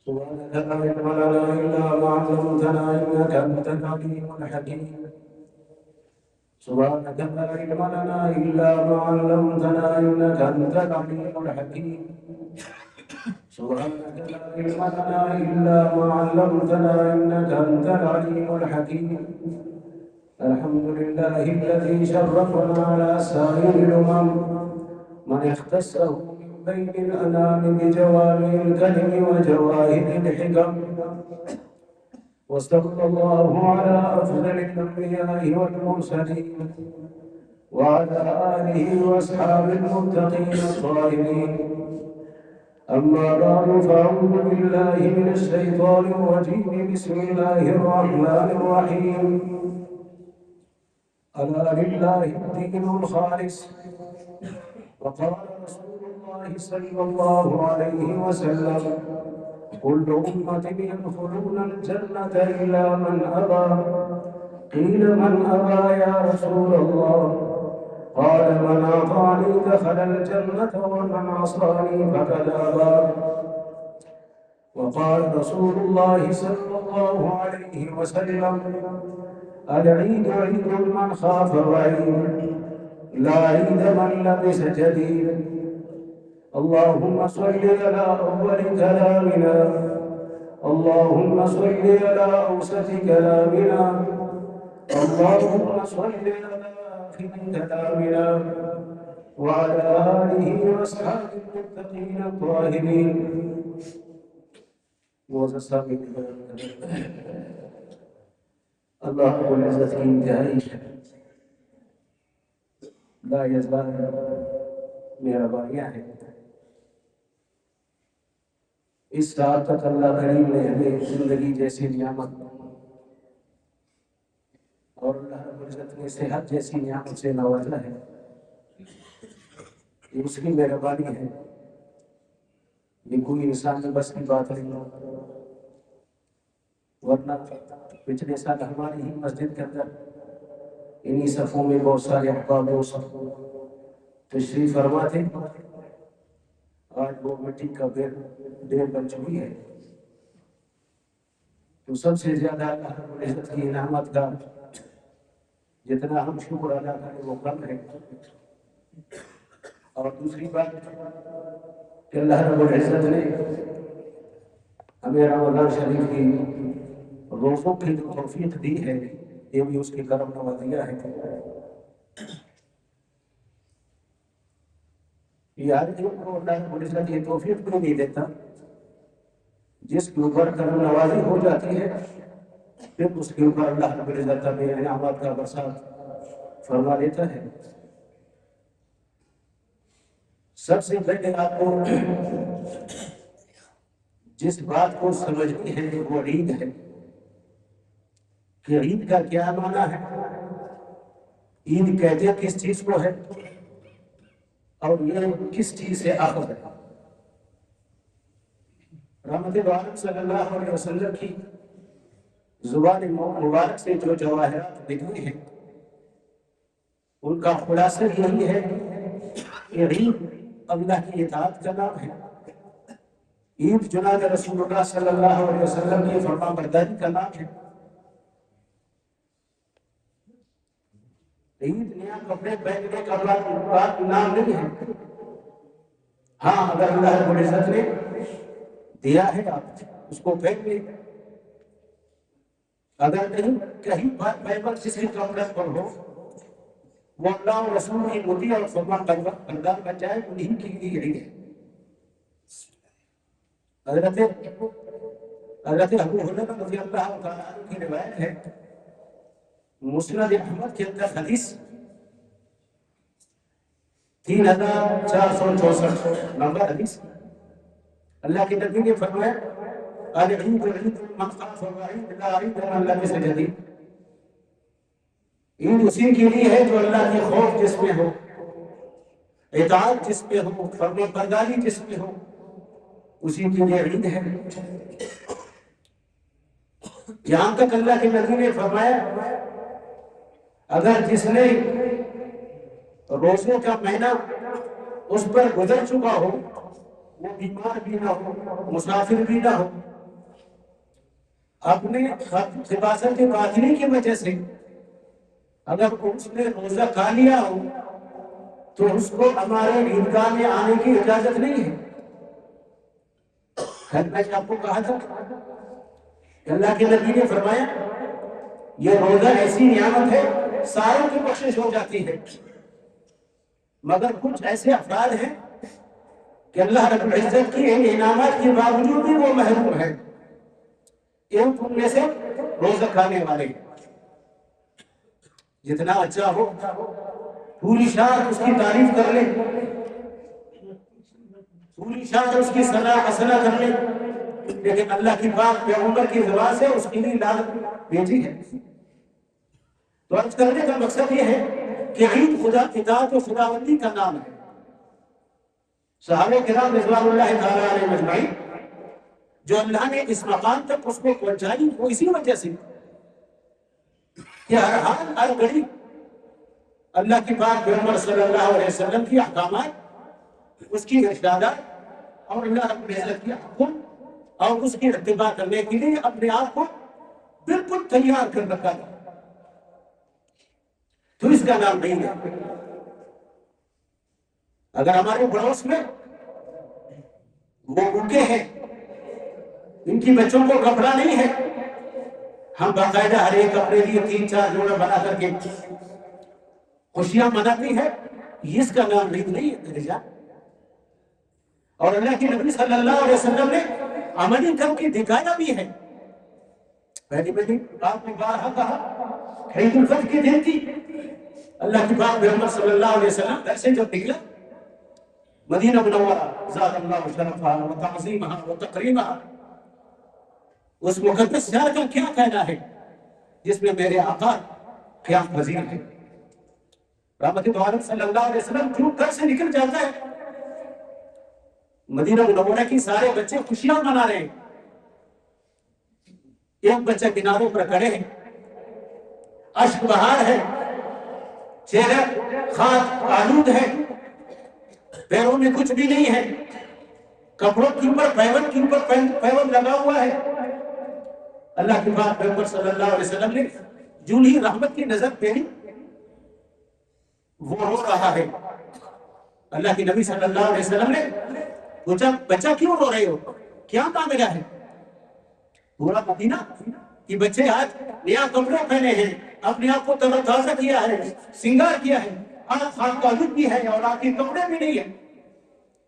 سبحانك لا علم لنا إلا ما علمتنا إنك أنت العليم الحكيم. سبحانك لا علم لنا إلا ما علمتنا إنك أنت العليم الحكيم. سبحانك لا علم لنا إلا ما علمتنا إنك أنت العليم الحكيم. الحمد لله الذي شرفنا على سائر الأمم من اختصه من بين الأنام بجوامع الكلم وجواهر الحكم. وصلى الله على أفضل الأنبياء والمرسلين وعلى آله وأصحاب المتقين الطاهرين. أما بعد فأعوذ بالله من الشيطان الرجيم. بسم الله الرحمن الرحيم. ألا لله الدين الخالص. وقال رسول الله صلى الله عليه وسلم: كل أمة يدخلون الجنة إلا من أبى. قيل: من أبى يا رسول الله؟ قال: من أطاعني دخل الجنة ومن عصاني فقد أبى. وقال رسول الله صلى الله عليه وسلم: العيد عيد من خاف وعيد، لا عيد من لبس جديد. اللهم صل على أول كلامنا، اللهم صل على أوسط كلامنا، اللهم صل على آخر كلامنا، وعلى آله وأصحابه المتقين الطاهرين. اللہ رب العزت کی انتہائی لا یزال مہربانیاں ہیں. اس سال تک اللہ کریم نے ہمیں زندگی جیسی نعمت اور اللہ رب العزت نے صحت جیسی نعمت سے نوازا ہے. یہ اس کی مہربانی ہے. یہ کوئی انسان میں بس کی بات نہیں ہے. ورنہ پچھلے سال ہماری ہی مسجد کے اندر انہی صفوں میں بہت سارے احباب دوست تشریف فرما تھے. آج وہ مٹی کا ڈھیر بن چکی ہے. تو سب سے زیادہ اللہ رب العزت کی نعمت کا جتنا ہم شکر ادا کریں وہ کم ہے. اور دوسری بات کہ اللہ رب العزت نے ہمیں رمضان شریف کی روزوں کی جو توفیق دی ہے یہ بھی اس کی کرم نوازیہ ہے. یہ آدمی کو اللہ رب العزت یہ توفیق بھی نہیں دیتا. جس کے اوپر کرم نوازی ہو جاتی ہے پھر اس کے اوپر اللہ رب العزت ہمیں انعامات کا برسات فرما دیتا ہے. سب سے پہلے آپ کو جس بات کو سمجھنی ہے وہ عید ہے کہ عید کا کیا معنی ہے. عید کہتے کس چیز کو ہے اور یہ کس چیز سے آخر ہے. رحمت عالم صلی اللہ علیہ وسلم کی زبان مبارک سے جو جواہرات نکلی ہیں ان کا خلاصہ یہی ہے کہ عید اللہ کی اطاعت کا نام ہے. عید جناب رسول اللہ صلی اللہ علیہ وسلم کی فرما برداری کا نام ہے. عید نیا کپڑے پہننے کا نام نہیں ہے. ہاں اگر اللہ رب العزت نے دیا ہے آپ اس کو پہن لیں. اگر نہیں کہیں پیغمبر جس کے کپڑے پر ہو وہ اللہ اور رسول کی مطیع اور فرما بردار بن جائے انہیں کے لیے عید ہے. حضرت ابو ہریرہ رضی اللہ تعالیٰ عنہ کی روایت ہے مسند احمد کے اندر حدیث 3464 نمبر حدیث. اللہ کے نبی نے فرمایا العید عید من خاف وعید لا عید من لبس جدید. عید اسی کے لیے ہے جو اللہ کے خوف جس میں ہو، اطاعت جس میں ہو، فرما برداری جس میں ہو، اسی کے لیے عید ہے. یہاں تک اللہ کے نبی نے فرمایا اگر جس نے روزوں کا مہینہ اس پر گزر چکا ہو وہ بیمار بھی نہ ہو، مسافر بھی نہ ہو، اپنے خباثت باطنی کی وجہ سے اگر اس نے روزہ کھا لیا ہو تو اس کو ہمارے عیدگاہ میں آنے کی اجازت نہیں ہے۔ خیر میں آپ کو کہا تھا کہ اللہ کے نبی نے فرمایا یہ روزہ ایسی نعمت ہے ساروں کی بخشش ہو جاتی ہے، مگر کچھ ایسے افراد ہیں کہ اللہ رب العزت کی ان انعامات کے باوجود بھی وہ محروم ہے۔ ایک ان میں سے روزہ کھانے والے، جتنا اچھا ہو پوری شان اس کی تعریف کر لے، پوری شان اس کی ثنا کر لے، لیکن اللہ کی پاک پیغمبر کی زبان سے اس کی لعنت بھیجی ہے۔ تو عرض کرنے کا مقصد یہ ہے کہ عید خدا اطاعت و خداوندی کا نام ہے۔ صحابہ کرام رضوان اللہ تعالیٰ علیہ مجمعین جو اللہ نے اس مقام تک اس کو پہنچائی وہ اسی وجہ سے کہ ہر حال ہر گھڑی اللہ کی پاک پیغمبر صلی اللہ علیہ وسلم کی احکامات، اس کی ارشادات اور اللہ رب العزت کی حکم اور اس کی اتباع کرنے کے لیے اپنے آپ کو بالکل تیار کر رکھا تھا، تو اس کا نام نہیں ہے۔ اگر ہمارے پڑوس میں وہ بھوکے ہیں، ان کی بچوں کو کپڑا نہیں ہے، ہم باقاعدہ ہر ایک اپنے لیے 3-4 جوڑا بنا کر کے خوشیاں مناتی ہے، اس کا نام عید نہیں ہے میرے جان۔ اور اللہ کے نبی صلی اللہ علیہ وسلم نے عملی کر کے دکھایا بھی ہے۔ پہلی میں آپ نے بارہا کہا عید الفطر کے دن تھی، اللہ کی پاک پیغمبر صلی اللہ علیہ وسلم گھر سے جب نکلا مدینہ منورہ زاد اللہ شرفہا و تعظیمہا و تکریمہا، اس مقدس شہر کا کیا کہنا ہے جس میں میرے آقا قیام پذیر ہے۔ رحمت عالم صلی اللہ علیہ وسلم کیوں گھر سے نکل جاتا ہے؟ مدینہ منورہ کی سارے بچے خوشیاں منا رہے ہیں، ایک بچہ کناروں پر کھڑے ہیں، اشک بہار ہے، چہرہ خاک آلود ہے، پیروں میں کچھ بھی نہیں ہے، کپڑوں کے اوپر پیون کے اوپر پیون لگا ہوا ہے۔ اللہ کے پاک پیغمبر صلی اللہ علیہ وسلم نے جو ہی رحمت کی نظر پھیری وہ رو رہا ہے۔ اللہ کے نبی صلی اللہ علیہ وسلم نے پوچھا بچہ کیوں رو رہے ہو، کیا معاملہ ہے؟ پورا مدینہ کہ بچے آج نیا کپڑے پہنے ہیں، اپنے آپ کو تر و تازہ کیا ہے، سنگار کیا ہے، آج خاک آلود بھی ہے اور آپ کے کپڑے بھی نہیں ہیں۔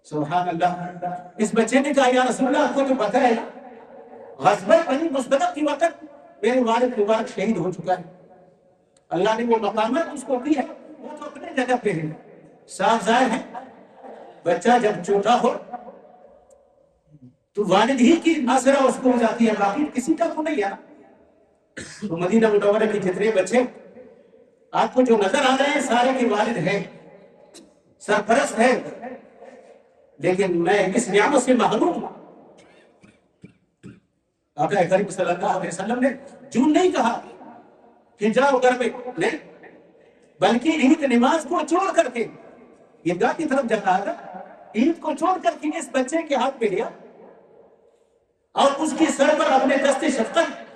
سبحان اللہ۔ اس بچے نے کہا یا رسول اللہ آپ کو تو پتہ ہے غزوہ بنی مصطلق کی وقت میرے والد مبارک شہید ہو چکا ہے، اللہ نے وہ مقامات اس کو دی ہے، وہ تو اپنے جگہ پہ ہے۔ صاف ظاہر ہے بچہ جب چھوٹا ہو تو والد ہی کی آسرا اس کو ہو جاتی ہے، باقی کسی کا تو نہیں ہے۔ تو مدینہ منورہ کے جتنے بچے آپ کو جو نظر آ رہے ہیں سارے کے والد ہیں، سرپرست ہیں، لیکن میں اس نعمت سے محروم ہوں۔ آقا کریم صلی اللہ علیہ وسلم نے جو نہیں کہا کہ جاؤ گھر میں، نہیں، بلکہ عید نماز کو چھوڑ کر کے عیدگاہ کی طرف جاتا تھا، عید کو چھوڑ کر کے اس بچے کے ہاتھ پہ لیا اور اس کی سر پر اپنے دست شفقت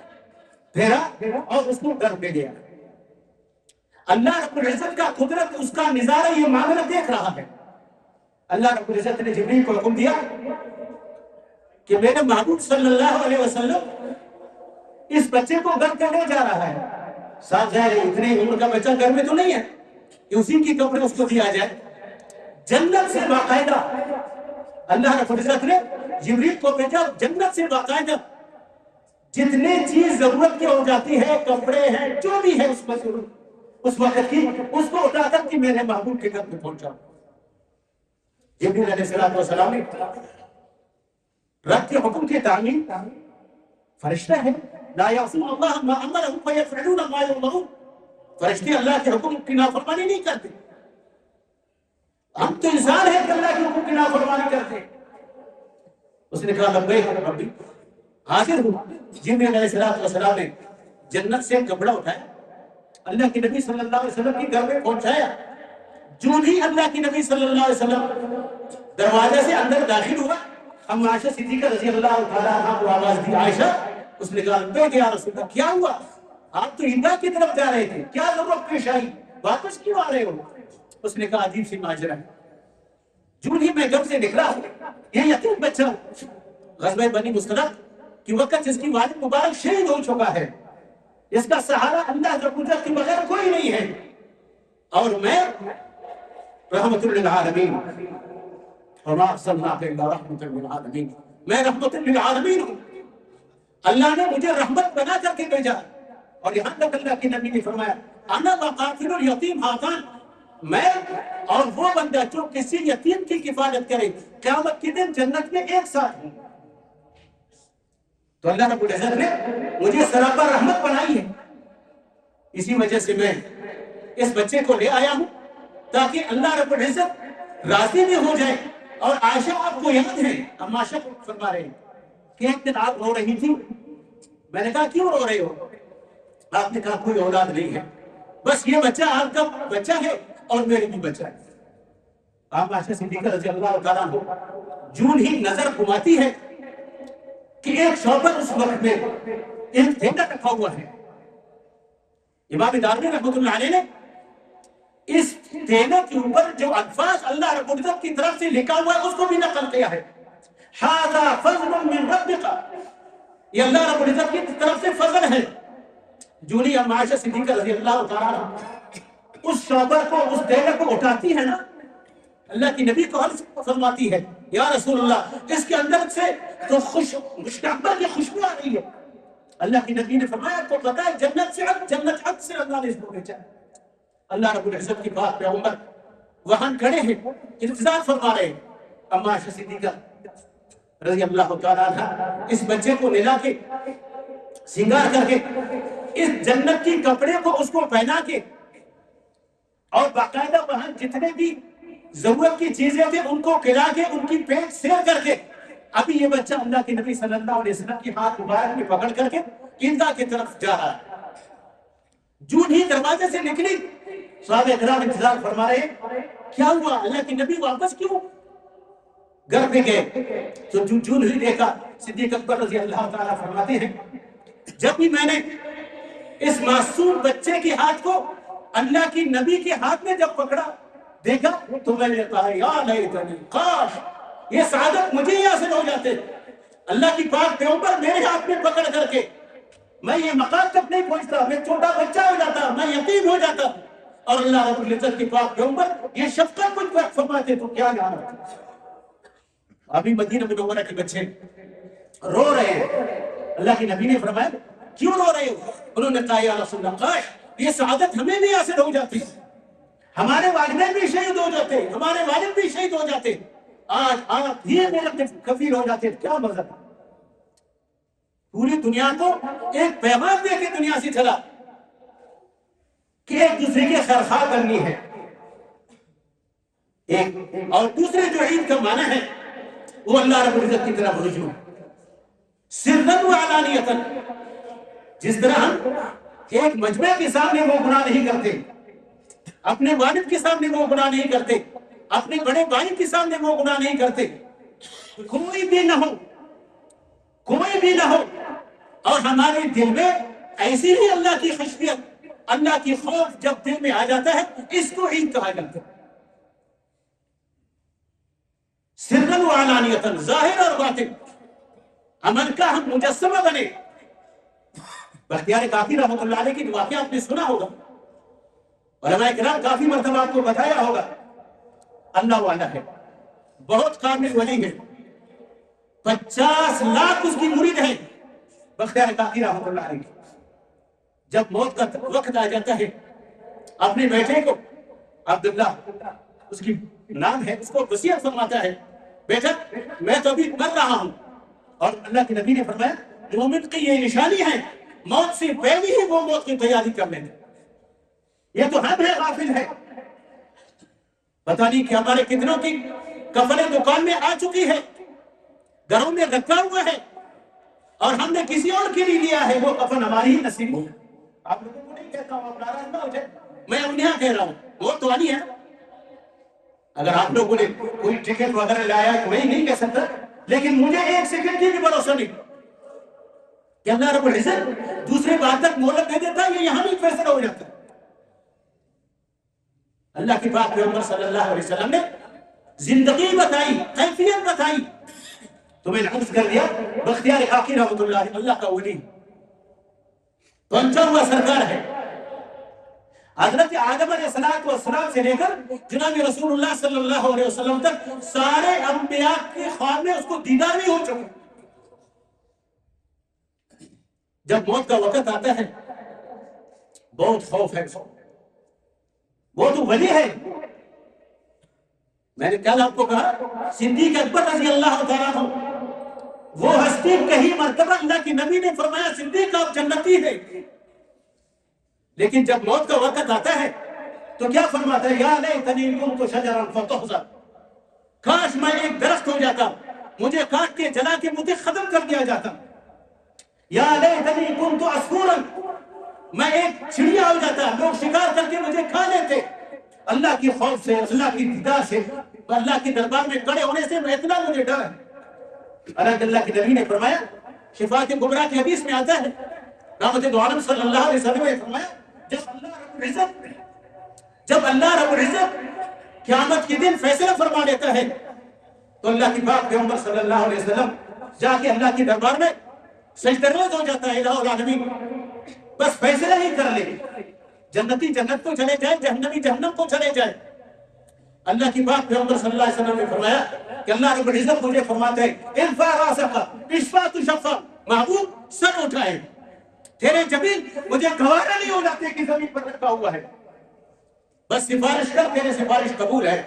پھیرا اور اس کو گھر پہ لیا۔ اللہ رب العزت کا قدرت اس کا نظارہ یہ معاملہ دیکھ رہا ہے۔ اللہ رب العزت نے جبریل کو حکم دیا کہ میرے محبوب صلی اللہ علیہ وسلم اس بچے کو گھر پہ لے جا رہا ہے۔ صاف ظاہر ہے اتنی عمر کا بچہ گھر میں تو نہیں ہے کہ اسی کی کپڑے اس کو دیا جائے۔ جنت سے باقاعدہ اللہ رب العزت نے جبریل کو بھیجا، جنت سے باقاعدہ جتنے چیز ضرورت کی ہو جاتی ہے، کپڑے ہیں جو بھی ہے اس وقت کی، اس کو اٹھا کر کے میرے محبوب کے گھر پہ پہنچا۔ جبریل علیہ السلام نے رب کے حکم کی تعمیم، فرشتہ ہے، لا یعصون اللہ ما امرهم فیفعلون ما یؤمرون، فرشتے اللہ کے حکم کی نافرمانی نہیں کرتے۔ ہم تو انسان ہیں کہ اللہ کے حکم کی نافرمانی کرتے۔ اس نے کہا لبیک ربی، حاضر ہوں۔ جبریل علیہ السلام نے جنت سے کپڑا اٹھایا، اللہ کے نبی صلی اللہ علیہ وسلم کے گھر میں پہنچایا۔ جو بھی اللہ کے نبی صلی اللہ علیہ وسلم دروازے سے اندر داخل ہوا، اما عائشہ صدیقہ رضی اللہ تعالیٰ عنہ کو آواز دی، عائشہ. اس نے کہا لبیک یا رسول اللہ، کیا ہوا؟ آپ تو عیدگاہ کی طرف جا رہے تھے، کیا ضرورت پیش آئی؟ واپس کیوں آ رہے ہو؟ اس نے کہا عجیب سی ماجرا ہے. جو ہی میں گھر سے نکلا، یہ یتیم بچہ غزوہ بنی مستلق کی وقت جس کی والد مبارک شہید ہو چکا ہے، اس کا سہارا اللہ رب العزت کے بغیر کوئی نہیں ہے، اور میں رحمت للعالمین، وما ارسلناک الا رحمت للعالمین، میں رحمت للعالمین ہوں. اللہ نے مجھے رحمت بنا کر کے بھیجا. اور یہاں تک اللہ کے نبی نے فرمایا انا وقاتل الیتیم ہاتان، میں اور وہ بندہ جو کسی یتیم کی کفالت کرے قیامت کے دن جنت میں ایک ساتھ ہوں. تو اللہ رب العزت نے مجھے سراپا رحمت بنائی ہے. اسی وجہ سے میں اس بچے کو لے آیا ہوں تاکہ اللہ رب العزت راضی بھی ہو جائے. اور عائشہ آپ کو یاد ہے، اما عائشہ فرما رہے ہیں کہ ایک دن آپ رو رہی تھی. میں نے کہا کیوں رو رہے ہو؟ آپ نے کہا کوئی اولاد نہیں ہے، بس یہ بچہ آپ کا بچہ ہے اور میرے بھی بچہ ہے. اما عائشہ صدیقہ رضی اللہ تعالیٰ عنہ جون ہی نظر گھماتی ہے کہ ایک شوہر اس وقت میں ایک تھیلا رکھا ہوا ہے. امام دارمی رحمۃ اللہ علیہ نے اس تھیلے کے اوپر جو الفاظ اللہ رب العزت کی طرف سے لکھا ہوا ہے اس کو بھی نقل کیا ہے. ھذا فضل من ربک، یہ اللہ رب العزت کی طرف سے فضل ہے. جونی اما عائشہ صدیقہ رضی اللہ تعالیٰ عنہ اس شوہر کو، اس تھیلے کو اٹھاتی ہے نا، اللہ کی نبی کو عرض فرماتی ہے یا رسول اللہ اس کے اندر سے تو مشتعبہ کی خوشبو آ رہی ہے. اللہ کی نبی نے فرمایا تو پتہ ہے جنت سے اللہ نے اس کو بھیجا. اللہ رب العزت کی بات پیغمبر وہاں کھڑے ہیں، انتظار فرما رہے ہیں. اما عائشہ صدیقہ رضی اللہ تعالیٰ عنہ اس بچے کو لے کے سنگار کر کے اس جنت کی کپڑے کو اس کو پہنا کے اور باقاعدہ وہاں جتنے بھی ضرورت کی چیزیں تھے ان کو کھلا کے ان کی پیٹ سیر کر کے ابھی یہ بچہ اللہ کے نبی صلی اللہ علیہ وسلم کی ہاتھ مبارک میں پکڑ کر کے عیدگاہ کی طرف جا رہا ہے. جون ہی دروازے سے نکلی، صحابہ کرام انتظار فرما رہے کیا ہوا، اللہ کے نبی واپس کیوں گھر پہ گئے؟ تو جون ہی دیکھا. صدیق اکبر رضی اللہ تعالیٰ فرماتے ہیں جب بھی میں نے اس معصوم بچے کے ہاتھ کو اللہ کی نبی کے ہاتھ میں جب پکڑا دیکھا تو میں نے کہا یا لیتنی، کاش یہ سعادت مجھے ہی حاصل ہو جاتے. اللہ کی پاک پیغمبر میرے ہاتھ میں پکڑ کر کے میں یہ مقام تک نہیں پہنچتا، میں چھوٹا بچہ ہو جاتا، میں یتیم ہو جاتا، اور اللہ رب العزت کی پاک پیغمبر یہ شفقت مجھ پر فرماتے تو کیا یاد رکھتے. ابھی مدینہ منورہ کے بچے رو رہے ہیں. اللہ کے نبی نے فرمایا کیوں رو رہے ہو؟ انہوں نے کہا یا رسول اللہ کاش یہ سعادت ہمیں بھی حاصل ہو جاتی، ہمارے والدین بھی شہید ہو جاتے، ہمارے والد بھی شہید ہو جاتے، آج آپ ہی میرے کفیل ہو جاتے، کیا مزہ تھا. پوری دنیا کو ایک پیغام دے کے دنیا سے چلا کہ ایک دوسرے کی خیرخواہ کرنی ہے. ایک اور دوسرے جو عید کا معنی ہے وہ اللہ رب العزت کی طرف رجوع، سرًا و علانیۃً. جس طرح ہم ایک مجمع کے سامنے وہ گناہ نہیں کرتے، اپنے والد کے سامنے وہ گناہ نہیں کرتے، اپنے بڑے بھائی کے سامنے وہ گناہ نہیں کرتے، کوئی بھی نہ ہو اور ہمارے دل میں ایسی ہی اللہ کی خشیت، اللہ کی خوف جب دل میں آ جاتا ہے اس کو عید کہا جاتا ہے. سرًا و علانیۃً، ظاہر اور باطن، عمل کا ہم مجسمہ بنے. بختیار کافی رحمۃ اللہ علیہ کی واقعہ آپ نے سنا ہوگا، علماء کرام کافی مرتبہ آپ کو بتایا ہوگا. اللہ والا ہے، بہت کامل ولی ہے، 50 لاکھ اس کی مرید ہے. بختیار کافی رحمۃ اللہ علیہ جب موت کا وقت آ جاتا ہے اپنے بیٹے کو، عبداللہ اس کی نام ہے، اس کو وصیت فرماتا ہے بیٹا میں تو ابھی مر رہا ہوں، اور اللہ کے نبی نے فرمایا مومن کی یہ نشانی ہے موت سے پہلے ہی وہ موت کی تیاری کر لیں. یہ تو ہم ہے غافل ہے، پتہ نہیں کہ ہمارے کتنوں کی کفنیں دکان میں آ چکی ہے، گھروں میں رکھا ہوا ہے، اور ہم نے کسی اور کے لیے لیا ہے، وہ کفن ہماری ہی نصیب ہو. آپ لوگوں کو نہیں کہتا ہوں، آپ ناراض نہ ہو جائے، میں اب یہاں کہہ رہا ہوں وہ تو آنی ہے. اگر آپ لوگوں نے کوئی ٹکٹ وغیرہ لایا تو میں نہیں کہہ سکتا، لیکن مجھے ایک سیکنڈ کی بھی بھروسہ نہیں کہ اللہ رب العزت دوسرے بات تک مہلت دے دیتا ہے، یہ یہاں بھی فیصلہ ہو جاتا ہے۔ اللہ کی پاک پیغمبر صلی اللہ علیہ وسلم نے زندگی بتائی، کیفیت بتائی۔ تو میں نے عرض کر دیا بختیار کاکی رحمۃ اللہ، اللہ کا ولی، پہنچا ہوا سرکار ہے۔ حضرت آدم علیہ السلام سے لے کر جناب رسول اللہ صلی اللہ علیہ وسلم تک سارے انبیاء کے خواب میں اس کو دیدار بھی ہو چکا۔ جب موت کا وقت آتا ہے بہت خوف ہے اس کو، وہ تو ولی ہے۔ میں نے کل آپ کو کہا صدیق اکبر رضی اللہ تعالیٰ عنہ وہ ہستی کہیں مرتبہ اللہ کی نبی نے فرمایا صدیق آپ جنتی ہے، لیکن جب موت کا وقت آتا ہے تو کیا فرماتا ہے؟ یا لیتنی کنت شجرا فتحزا، کاش میں ایک درخت ہو جاتا، مجھے کاٹ کے جلا کے مجھے ختم کر دیا جاتا۔ یا لیتنی کنت عصفورا، میں ایک چڑیا ہو جاتا، لوگ شکار کر کے مجھے کھا لیتے۔ اللہ کی خوف سے، اللہ کی دیدار سے، اللہ کے دربار میں کھڑے ہونے سے میں اتنا مجھے ڈر ہے۔ اللہ کے نبی نے فرمایا، شفاعت کبریٰ کی حدیث میں آتا ہے، رحمت دو عالم صلی اللہ علیہ وسلم نے فرمایا جب اللہ رب العزت قیامت کے دن فیصلہ فرما لیتا ہے تو اللہ کی پاک پیغمبر صلی اللہ علیہ وسلم جا کے اللہ کے دربار میں سجدریز ہو جاتا ہے، الہ العالمین بس فیصلہ ہی کر لے، جنتی جنت کو چلے جائے، جہنمی جہنم کو چلے جائے۔ اللہ کی پاک پیغمبر صلی اللہ علیہ وسلم نے فرمایا کہ اللہ رب العزت مجھے فرماتا ہے ارفع راسک اشفع تشفع، محبوب سر اٹھائے، تیرے جبین مجھے گوارا نہیں ہو جاتے کہ زمین پر رکھا ہوا ہے، بس سفارش کر، تیرے سفارش قبول ہے۔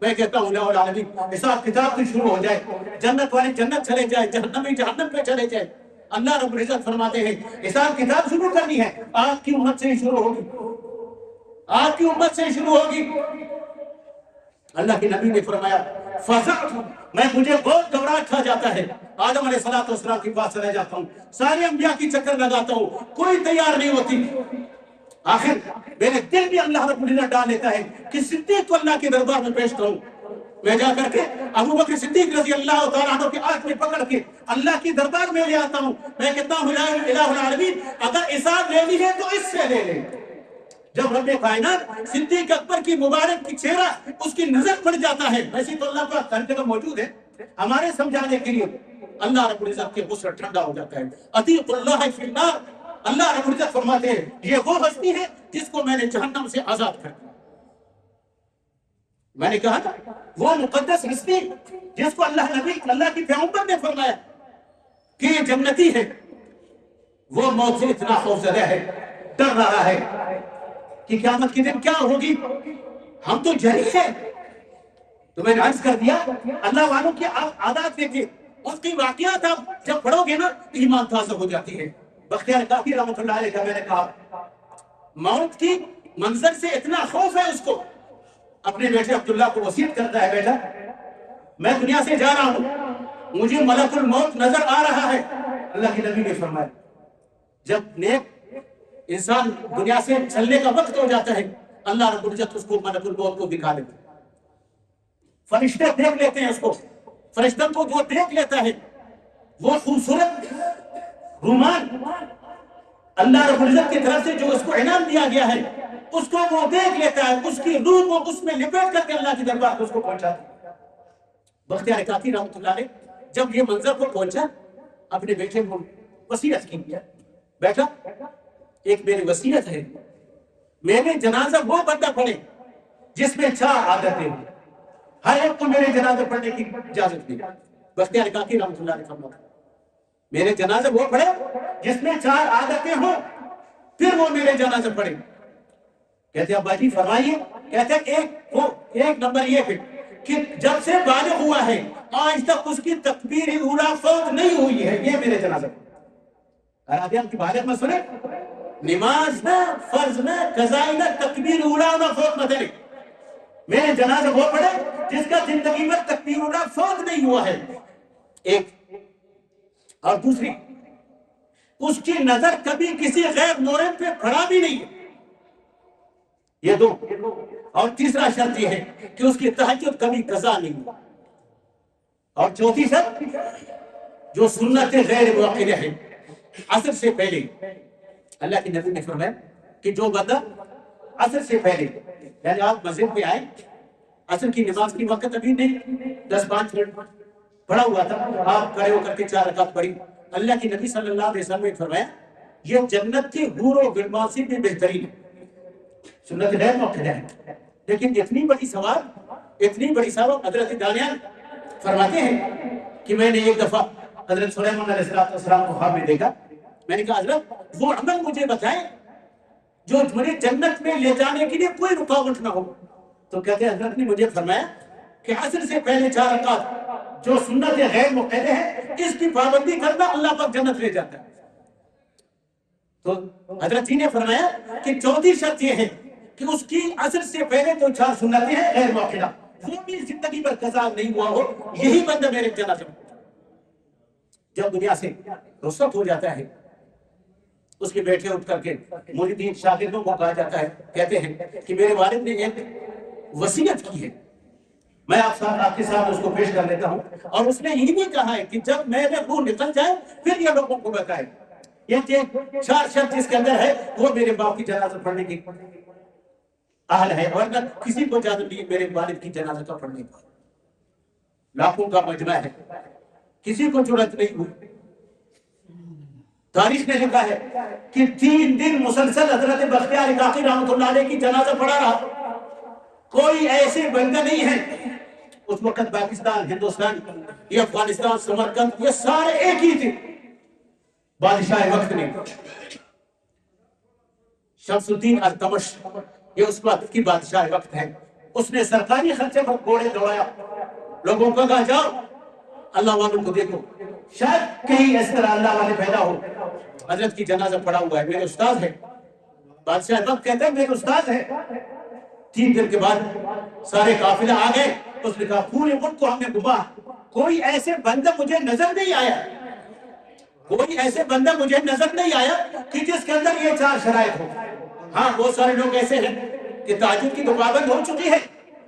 میں کہتا ہوں الہ العالمین حساب کتاب بھی شروع ہو جائے، جنت والے جنت چلے جائے، جہنمی جہنم پہ چلے جائے، اللہ رب العزت فرماتے ہیں حساب کتاب شروع کرنی ہے، آپ کی امت سے ہی شروع ہوگی، آپ کی امت سے ہی شروع ہوگی۔ اللہ کے نبی نے فرمایا فزعت، مجھے بہت گھبراہٹ کھا جاتا ہے، آدم علیہ السلام کے پاس چلا جاتا ہوں، سارے انبیاء کی چکر لگاتا ہوں، کوئی تیار نہیں ہوتی۔ آخر میرے دل بھی اللہ رب العزت ڈال لیتا ہے کہ صدیق کو اللہ کے دربار میں پیش کروں۔ میں جا کر کے ابو بکر صدیق رضی اللہ تعالیٰ عنہ کے ہاتھ میں پکڑ کے اللہ کی دربار میں لے آتا ہوں، میں کہتا ہوں الہ العالمین اگر حساب لینی ہے تو اس سے لے لیں۔ جب رب کائنات صدیق اکبر کی مبارک کی چہرہ اس کی نظر پڑ جاتا ہے، ویسے تو اللہ پاک ہر جگہ موجود ہے، ہمارے سمجھانے کے لیے اللہ رب العزت کے غصہ ٹھنڈا ہو جاتا ہے۔ اطیعوا اللہ فی النار، اللہ رب العزت فرماتے ہیں یہ وہ ہستی ہے جس کو میں نے جہنم سے آزاد کر دیا۔ میں نے کہا تھا وہ مقدس ہستی جس کو اللہ نبی، اللہ کی پیغمبر نے فرمایا کہ یہ جنتی ہے، وہ موت سے اتنا خوفزدہ ہے، ڈر رہا ہے کہ قیامت کے دن کیا ہوگی، ہم تو جری ہیں۔ تو میں نے عرض کر دیا اللہ والوں کی عادات دیکھیں، اس کی واقعات آپ جب پڑھو گے نا ایمان تازہ ہو جاتی ہے۔ بختیار کاکی رحمۃ اللہ علیہ کا میں نے کہا موت کی منظر سے اتنا خوف ہے اس کو، اپنے بیٹے عبداللہ کو وصیت کرتا ہے بیٹا میں دنیا سے جا رہا ہوں، مجھے ملک الموت نظر آ رہا ہے۔ اللہ کے نبی نے فرمایا جب نیک انسان دنیا سے چلنے کا وقت ہو جاتا ہے اللہ رب العزت اس کو ملک الموت کو دکھا دیتا ہے، فرشتے دیکھ لیتے ہیں اس کو، فرشتوں کو وہ دیکھ لیتا ہے، وہ خوبصورت رومان اللہ رب العزت کی طرف سے جو اس کو انعام دیا گیا ہے اس کو وہ دیکھ لیتا ہے، اس کی روح کو اس میں لپیٹ کر کے اللہ کی دربار کو اس کو پہنچاتا ہے۔ بختیار کاکی رحمۃ اللہ علیہ جب یہ منظر کو پہنچا اپنے بیٹے کو وصیت کی، بیٹا ایک میری وصیت ہے، میرے جنازہ وہ بندہ پڑھے جس میں 4 عادتیں ہوں، ہر ایک کو میرے جنازہ پڑھنے کی اجازت دی۔ بختیار کاکی رحمۃ اللہ علیہ فرماتے ہیں میرے جنازہ وہ پڑھے جس میں 4 عادتیں ہوں، پھر وہ میرے جنازہ پڑھے۔ کہتے ہیں ابا جی فرمائیے، کہتے ہیں ایک نمبر یہ ہے کہ جب سے بالغ ہوا ہے آج تک اس کی تکبیر اولیٰ فوت نہیں ہوئی ہے، یہ میرے جنازہ پڑھے۔ ارادیان کی بالغ میں سنیں، نماز نہ، فرض نہ، قضائی نہ، تکبیر اولیٰ نہ فوت نہ کرے، میرے جنازہ وہ پڑھے جس کا زندگی میں تکبیر اولیٰ فوت نہیں ہوا ہے، ایک۔ اور دوسری اس کی نظر کبھی کسی غیر مورد پہ پڑا بھی نہیں ہے، یہ 2۔ اور تیسرا شرط یہ ہے کہ اس کی تہجد کبھی قضا نہیں ہو، اور چوتھی شرط جو سنت غیر موقدہ ہے عصر سے پہلے، اللہ کے نبی نے فرمایا کہ جو بندہ عصر سے پہلے، یعنی آپ مسجد پہ آئے، عصر کی نماز کی وقت ابھی نہیں، 10-5 منٹ پڑھا ہوا تھا، آپ کھڑے ہو کر کے 4 رکعت پڑھی، اللہ کے نبی صلی اللہ علیہ وسلم نے فرمایا یہ جنت کے حور و غلمان سے بھی بہترین ہے، سنت غیر موقدہ ہے۔ لیکن اتنی بڑی ثواب حضرت دانیال فرماتے ہیں کہ میں نے ایک دفعہ حضرت سلیمان علیہ السلام کو خواب میں دیکھا، میں نے کہا حضرت وہ عمل مجھے بتائیں جو مجھے جنت میں لے جانے کے لیے کوئی رکاوٹ نہ ہو۔ تو کہتے ہیں حضرت نے مجھے فرمایا کہ عصر سے پہلے 4 رکعت جو سنت غیر مقیدہ ہے اس کی پابندی کرنا اللہ پر جنت لے جاتا ہے۔ تو حضرت جی نے فرمایا کہ چوتھی شرط یہ ہے کہ اس کی عصر سے پہلے جو 4 سنتیں ہیں غیر موقدہ وہ بھی زندگی پر قضا نہیں ہوا ہو، یہی بندہ میرے جنازے میں جب دنیا سے رخصت ہو جاتا ہے، اس کے بیٹے اٹھ کر کے مریدین شاگردوں کو کہا جاتا ہے، کہتے ہیں کہ میرے والد نے ایک وصیت کی ہے، میں آپ کے ساتھ اس کو پیش کر لیتا ہوں، اور اس نے یہ بھی کہا ہے کہ جب میرے روح نکل جائے پھر یہ لوگوں کو بتائے۔ یہ 4 شرط اس کے اندر ہے، وہ میرے باپ کی جنازہ پڑھنے کی اہل ہے، اور نہ کسی کو اجازت نہیں میرے والد کی جنازہ کا پڑھنے کی۔ لاکھوں کا مجمع ہے، کسی کو جرأت نہیں ہوئی۔ تاریخ نے لکھا ہے کہ 3 دن مسلسل حضرت بختیار کاکی رحمۃ اللہ علیہ کی جنازہ پڑھا رہا، کوئی ایسے بندے نہیں ہیں۔ اس وقت پاکستان، ہندوستان، یہ افغانستان، سمرقند، یہ سارے ایک ہی تھے۔ بادشاہ وقت نے شمس الدین التمش، یہ اس وقت کی بادشاہ وقت ہے، اس نے سرکاری خرچے پر گھوڑے دوڑایا، لوگوں کو کہا جاؤ اللہ والوں کو دیکھو، شاید کہیں اس طرح اللہ والے پیدا ہو۔ حضرت کی جنازہ پڑا ہوا ہے، میرے استاد ہے، بادشاہ وقت کہتے ہیں میرے استاد ہے۔ 3 دن کے بعد سارے قافلہ آ گئے، اس نے کہا پورے ملک کو ہم نے گھما، کوئی ایسے بندہ مجھے نظر نہیں آیا، کوئی ایسے بندہ مجھے نظر نہیں آیا کہ جس کے اندر یہ 4 شرائط ہو۔ ہاں بہت سارے لوگ ایسے ہیں کہ تہجد کی تو پابند ہو چکی ہے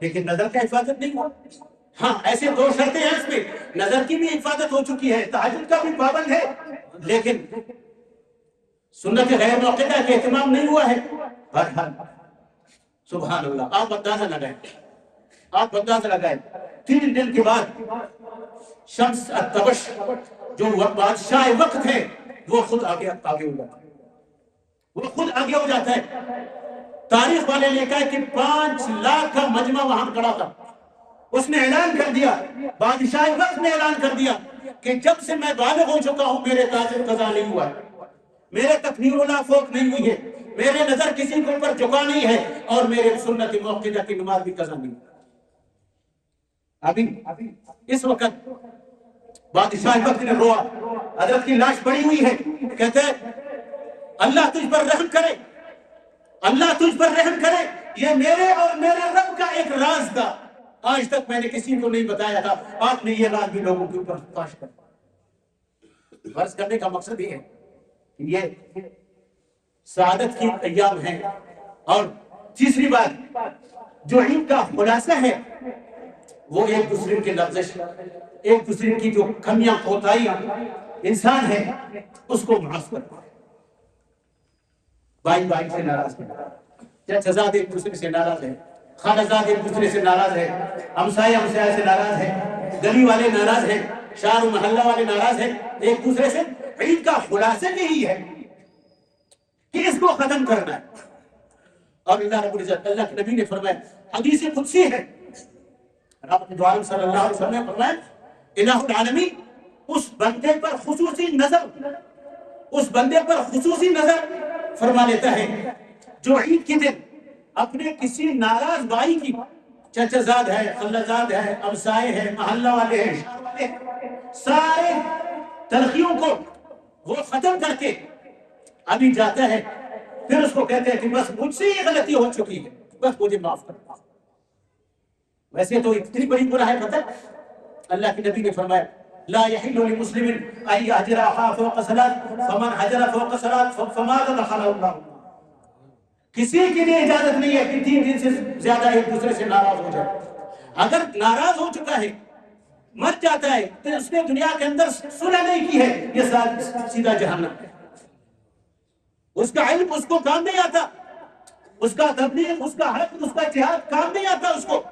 لیکن نظر کا حفاظت نہیں ہوا۔ ہاں ایسے 2 شرطیں ہیں اس میں، نظر کی بھی حفاظت ہو چکی ہے، تہجد کا بھی پابند ہے، لیکن سنت غیر موقدہ کا اہتمام نہیں ہوا ہے۔ بہرحال سبحان اللہ، آپ اندازہ لگائیں 3 دن کے بعد شمس التبش جو بادشاہ وقت ہے وہ خود آگے ہو جاتا ہے، وہ خود آگے ہو جاتا ہے۔ تاریخ والے نے کہا کہ 5 لاکھ کا مجمع وہاں کھڑا تھا، اس نے اعلان کر دیا، بادشاہ وقت نے اعلان کر دیا کہ جب سے میں بالغ ہو چکا ہوں میرے تاجر قضا نہیں ہوا ہے، میرے تکبیر ولا فوق نہیں ہوئی ہے، میرے نظر کسی کے اوپر جھکا نہیں ہے، اور میرے سنت موقدہ کی نماز بھی قضا نہیں ہے۔ ابھی اس وقت بادشاہ وقت نے روا، حضرت کی لاش پڑی ہوئی ہے، کہتے ہیں اللہ تجھ پر رحم کرے، اللہ تجھ پر رحم کرے، یہ میرے اور میرے رب کا ایک راز تھا، آج تک میں نے کسی کو نہیں بتایا تھا، آپ نے یہ راز بھی لوگوں کے اوپر فاش کر۔ فرض کرنے کا مقصد یہ ہے کہ یہ سعادت کی ایام ہیں۔ اور تیسری بات جو عید کا خلاصہ ہے وہ ایک دوسرے کے لفظ، ایک دوسرے کی جو کمیاں کوتاہیاں انسان ہے اس کو معاف کرنا، بھائی سے ناراض ہے، چچازاد ایک دوسرے سے ناراض ہے، خالازاد ایک دوسرے سے ناراض ہے، ہمسائے سے ناراض ہے، گلی والے ناراض ہیں، شہر و محلہ والے ناراض ہیں ایک دوسرے سے۔ عید کا خلاصہ یہی ہے کہ اس کو ختم کرنا ہے۔ اور اللہ رب العزت، اللہ کے نبی نے فرمایا، حدیث قدسی ہے، رب العالمین صلی اللہ علیہ وسلم نے فرمایا الہ العالمین اس بندے پر خصوصی نظر فرما لیتا ہے جو عید کے دن اپنے کسی ناراض بھائی کی، چچازاد ہے، خالازاد ہے، ہمسائے ہے، محلہ والے ہیں، شہر والے ہیں، سارے تلخیوں کو وہ ختم کر کے ابھی جاتا ہے، پھر اس کو کہتے ہیں کہ بس مجھ سے یہ غلطی ہو چکی ہے، بس مجھے معاف کر۔ ویسے تو اتنی بڑی گناہ ہے، پتہ اللہ کے نبی نے فرمایا لا يحل لمسلم ان يهجر اخاه فوق صلاه فمن هجر فوق صلاه فماذا دخل الله، کسی کے لیے اجازت نہیں ہے کہ 3 دن سے زیادہ ایک دوسرے سے ناراض ہو جائے. اگر ناراض ہو چکا ہے، مر جاتا ہے، تو اس نے دنیا کے اندر صلح نہیں کی ہے، یہ سیدھا جہنم ہے. اس کا علم اس کو کام نہیں آتا، اس کا تبلیغ، اس کا حق، اس کا جہاد کام نہیں آتا اس کو.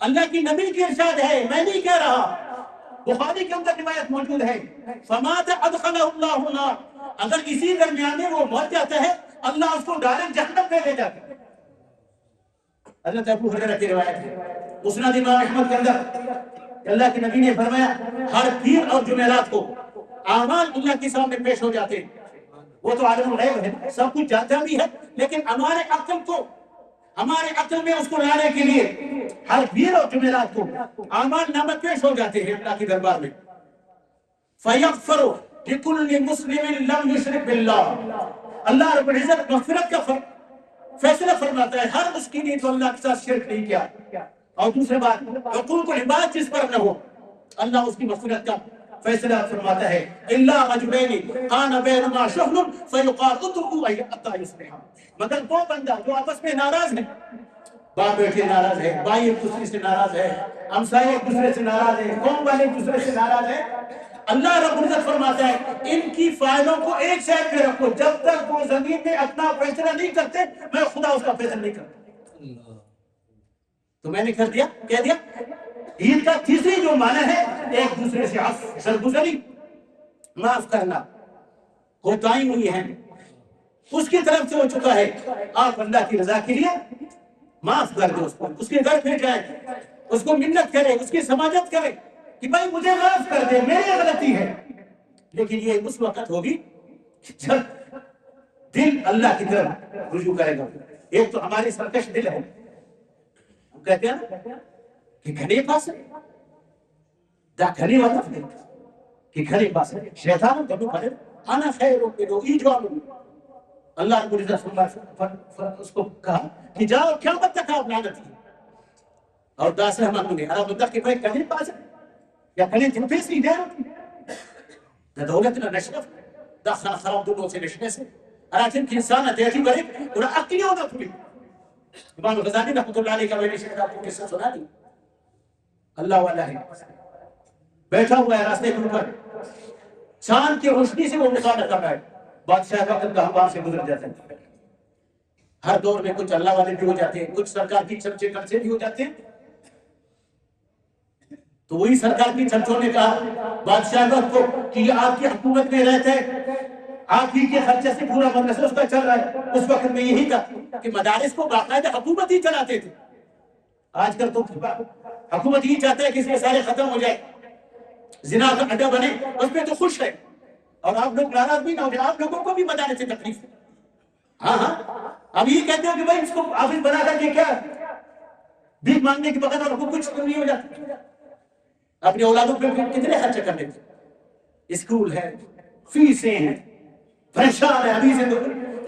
اللہ کی نبی کی ارشاد ہے، میں نہیں کہہ رہا، بخاری کے اندر روایت موجود ہے، فمات ادخلہ اللہ النار، اگر اسی درمیان میں وہ مر جاتا ہے اللہ اس کو ڈائریکٹ جہنم میں لے جاتا ہے. حضرت ابو ہریرہ کی روایت ہے مسند امام احمد کے اندر، اللہ کے نبی نے فرمایا ہر پیر اور جمعرات کو اعمال اللہ کے سامنے پیش ہو جاتے ہیں. وہ تو عالم الغیب ہے، سب کچھ جانتا بھی ہے، لیکن ہمارے عقل میں اس کو لانے کے لیے ہر پیر اور جمعرات کو اعمال نامہ پیش ہو جاتے ہیں اللہ کے دربار میں. فَيَغْفَرُ لِكُلِّ مُسْلِمٍ لَمْ يُشْرِكْ بِاللَّهِ، اللہ رب العزت مغفرت کا فیصلہ فرماتا ہے ہر اس کی نیت اللہ کے ساتھ شرک نہیں کیا. اور دوسری بات، حقوق العباد جس پر نہ ہو، اللہ اس کی مغفرت کا فیصلہ فرماتا ہے. الا رجلین کان بینہما شحنۃ فیقال اترکوا حتی یصلحا، مگر 2 بندہ جو آپس میں ناراض ہیں، باپ بیٹے ناراض ہے، بھائی ایک دوسرے سے ناراض ہے، ہمسائے ایک دوسرے سے ناراض ہے، قوم والے ایک دوسرے سے ناراض ہے، اللہ رب العزت فرماتا ہے ان کی فائلوں کو ایک سائڈ پہ رکھو، جب تک وہ زمین میں اپنا فیصلہ نہیں کرتے میں خدا اس کا فیصلہ نہیں کرتا. تو میں نے کہہ دیا عید کا تیسری جو معنی ہے ایک دوسرے سے عفو، سرگزری، معاف کرنا. کوتاہی ہوئی ہے اس کی طرف سے ہو چکا ہے، آپ اللہ کی رضا کے لیے معاف کر دو، اس کے گھر پہ جائے، اس کو منت کرے، اس کی سماجت کرے کہ بھائی مجھے معاف کر دے، میری غلطی ہے. لیکن یہ اس وقت ہوگی جب دل اللہ کی طرف رجوع کرے گا. ایک تو ہماری سرکش دل ہے، ہم کہتے ہیں نا کہ گھنے پاس دا گھنے والا کہ گھنے پاس شیطان جب پڑے انا خیر منہ ایجوال. اللہ رب العزت اس کو کہا کہ جاؤ قیامت تک آپ لعنت کی. اور داس رحمت نے عرب تک کہ بھائی گھنے پاس یا گھنے جن پہ سی دے دا دولتنا نشرف دا خراب دنوں سے نشنے سے راجن کی انسان دیتی بڑے اور عقلی ہونا تھی. امام غزالی رحمۃ اللہ علیہ کا میں نے شاید آپ کو قصہ سنا دی. اللہ والا ہے، بیٹھا ہوا ہے راستے کے اوپر، چاند کی روشنی سے وہ مطالعہ کر رہا ہے. بادشاہ کا وقت وہاں سے گزر جاتا ہے. ہر دور میں کچھ اللہ والے بھی ہو جاتے ہیں، کچھ سرکار کی چمچے کرچے بھی ہو جاتے ہیں. تو وہی سرکار کی چمچوں نے کہا بادشاہ وقت کو کہ آپ کی حکومت میں رہتے ہیں، آپ ہی کے خرچے سے پورا مدرسہ اس کا چل رہا ہے. اس وقت میں یہی تھا کہ مدارس کو باقاعدہ حکومت ہی چلاتے تھے. آج کل تو حکومت ہی چاہتا ہے کہ اس میں سارے ختم ہو جائے، زنا کا اڈا بنے، اس پہ تو خوش ہے اور آپ لوگ ناراض بھی نہ ہو جائے. آپ لوگوں کو بھی مدارس سے تکلیف ہے. ہاں اب یہ کہتے ہو کہ بھائی اس کو آفس بنا کر کے کیا بھیک مانگنے کے بغیر اور کچھ نہیں ہو جاتا. اپنے اولادوں پہ کتنے خرچے کر لیتے، اسکول ہے، فیسیں ہیں، پریشان ہے. ابھی سے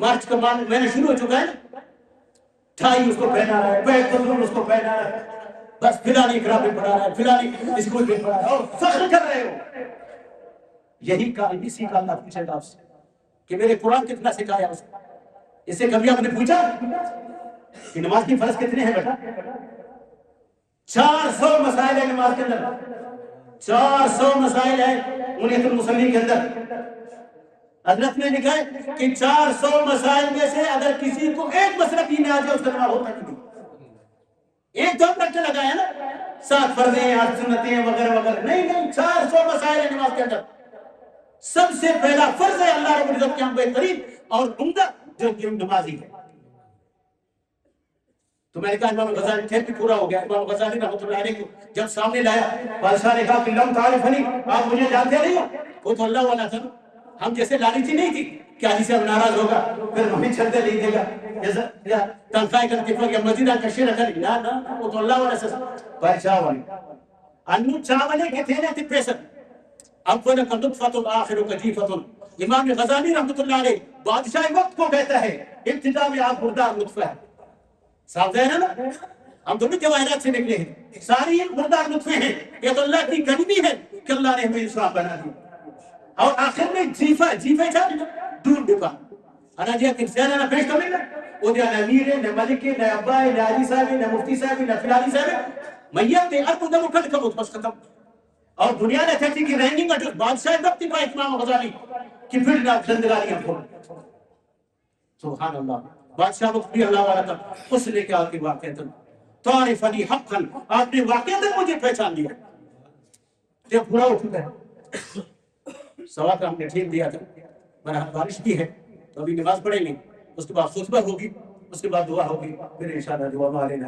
مارچ کا مہینہ شروع ہو چکا ہے نا، ٹائی اس کو پہنا رہا ہے، بیگ پتلون اس کو پہنا رہا ہے، بس فلانی گھر پہ پڑھا رہا ہے، فلانی اسکول پہ پڑھا رہا ہے اور فخر کر رہے ہو. یہی کام اسی کا اللہ پوچھے گا آپ سے کہ میرے قرآن کتنا سکھایا اس کو. اس سے کبھی آپ نے پوچھا کہ نماز کی فرض کتنے ہیں بیٹا؟ 400 مسائل ہیں نماز کے اندر، 400 مسائل ہیں منیت المصلی کے اندر. حضرت نے لکھا ہے کہ 400 مسائل میں سے اگر کسی کو ایک مسئلہ بھی نہ آ جائے اس کا نماز ہوتا نہیں. ایک دو گھنٹے لگایا نا، 7 فرضیں 8 سنتیں وغیرہ وغیرہ، نہیں 400 مسائل ہیں نماز کے اندر. سب سے پہلا فرض ہے اللہ رب العزت کے ہم بہترین اور عمدہ جو نمازی ہے. تو میں نے کہا امام غزالی ٹھیک بھی پورا ہو گیا. امام غزالی رحمۃ اللہ علیہ کو جب سامنے لایا بادشاہ نے کہا کہ لم تعرفنی، آپ مجھے جانتے نہیں ہو. وہ تو اللہ والا تھا، ہم جیسے لالچی نہیں تھی کہ حاجی صاحب ناراض ہوگا پھر ہمیں چھلتے نہیں دے گا یا تنخواہ کا اتفاق یا مزید کشی رکھا نہیں. نہ وہ تو اللہ والا سے بادشاہ والے انو چاولے کے تھے نا تے پیسہ اول کا نطفۃ آخر کا جیفۃ. امام غزالی رحمۃ اللہ علیہ بادشاہ وقت کو کہتا ہے ابتدا میں آپ مردار نطفہ ہے. صاف ہے نا، ہم دونوں جواہرات سے نکلے ہیں، ساری مردار نطفے ہیں. یہ تو اللہ کی کرمی ہے کہ اللہ نے ہمیں انصاف بنا دیا. اور آخر میں جیفہ چاہتے دودھ ڈبا انا جی کنسیانا نہ پیش کریں وہ دیا نہ امیر نہ ملک نہ ابا نہ علی صاحب نہ مفتی صاحب نہ فلانی صاحب میت تے ار کو اٹھا کم بس ختم اور دنیا نے تھتی کی رینگنگ اٹھ بادشاہ دبتی پا امام غزالی کی پھر نہ زندگاریاں پھول سبحان اللہ بادشاہ وقت بھی اللہ والا تھا اس نے کہا کہ واقعتاً تعریف علی حقا آپ نے واقعتاً مجھے پہچان لیا جب پورا اٹھ گیا سوا کا ہم نے ٹھیک دیا تھا برحال بارش بھی ہے تو ابھی نماز پڑھیں گے اس کے بعد خطبہ ہوگی اس کے بعد دعا ہوگی پھر انشاءاللہ دعا مارے نہ